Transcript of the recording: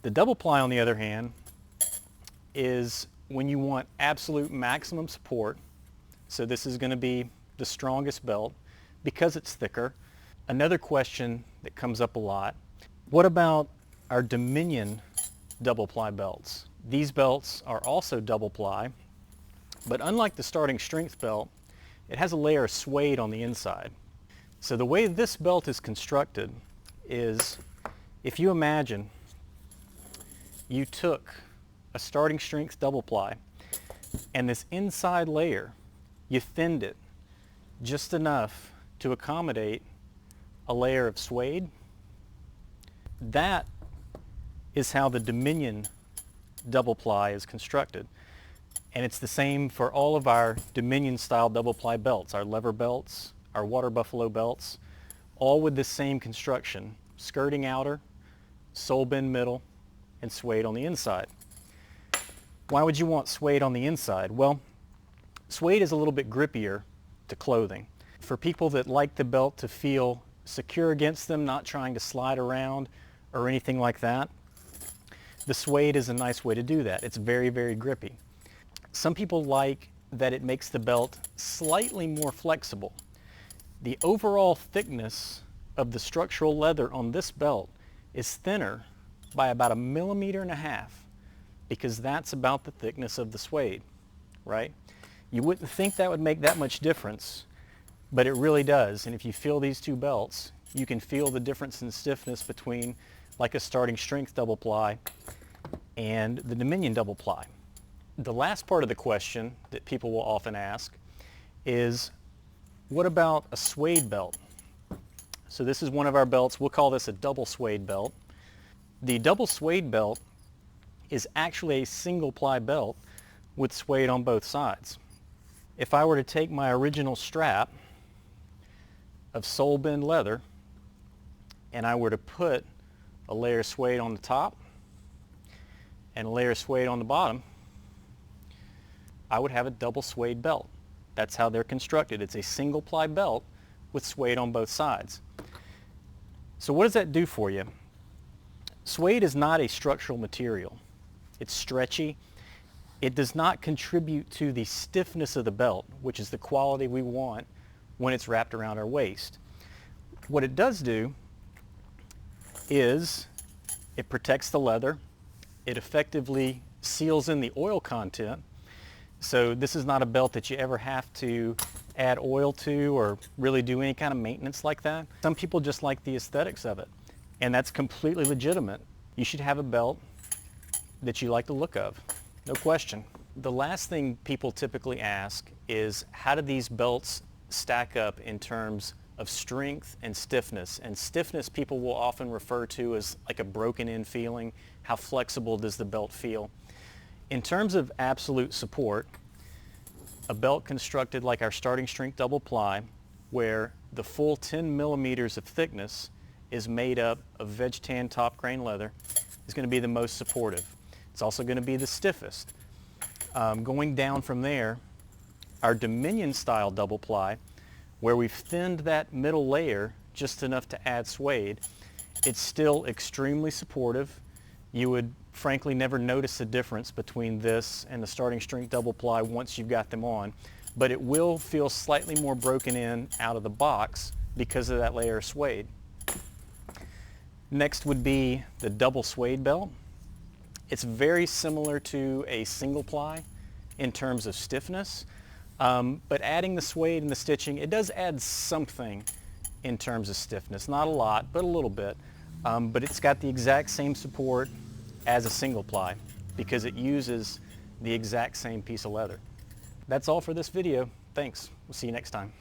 The double ply, on the other hand, is when you want absolute maximum support. So this is going to be the strongest belt because it's thicker. Another question that comes up a lot, what about our Dominion double ply belts? These belts are also double ply, but unlike the Starting Strength belt, it has a layer of suede on the inside. So the way this belt is constructed is, if you imagine you took a Starting Strength double ply and this inside layer, you thinned it just enough to accommodate a layer of suede. That is how the Dominion double ply is constructed. And it's the same for all of our Dominion style double ply belts, our lever belts, our water buffalo belts, all with the same construction: skirting outer, sole bend middle, and suede on the inside. Why would you want suede on the inside? Well, suede is a little bit grippier to clothing. For people that like the belt to feel secure against them, not trying to slide around or anything like that, the suede is a nice way to do that. It's very, very grippy. Some people like that it makes the belt slightly more flexible. The overall thickness of the structural leather on this belt is thinner by about 1.5 millimeters, because that's about the thickness of the suede, right? You wouldn't think that would make that much difference, but it really does. And if you feel these two belts, you can feel the difference in stiffness between like a Starting Strength double ply and the Dominion double ply. The last part of the question that people will often ask is, what about a suede belt? So this is one of our belts. We'll call this a double suede belt. The double suede belt is actually a single ply belt with suede on both sides. If I were to take my original strap of sole bend leather and I were to put a layer of suede on the top and a layer of suede on the bottom, I would have a double suede belt. That's how they're constructed. It's a single ply belt with suede on both sides. So what does that do for you? Suede is not a structural material. It's stretchy. It does not contribute to the stiffness of the belt, which is the quality we want when it's wrapped around our waist. What it does do is it protects the leather. It effectively seals in the oil content. So this is not a belt that you ever have to add oil to or really do any kind of maintenance like that. Some people just like the aesthetics of it, and that's completely legitimate. You should have a belt that you like the look of, no question. The last thing people typically ask is, how do these belts stack up in terms of strength and stiffness? And stiffness people will often refer to as like a broken in feeling. How flexible does the belt feel? In terms of absolute support, a belt constructed like our Starting Strength Double Ply, where the full 10 millimeters of thickness is made up of veg tan top grain leather, is going to be the most supportive. It's also going to be the stiffest. Going down from there, our Dominion style double ply, where we've thinned that middle layer just enough to add suede, it's still extremely supportive. You would frankly never notice a difference between this and the Starting Strength double ply once you've got them on, but it will feel slightly more broken in out of the box because of that layer of suede. Next would be the double suede belt. It's very similar to a single ply in terms of stiffness, but adding the suede and the stitching, it does add something in terms of stiffness. Not a lot, but a little bit. But it's got the exact same support as a single ply because it uses the exact same piece of leather. That's all for this video. Thanks. We'll see you next time.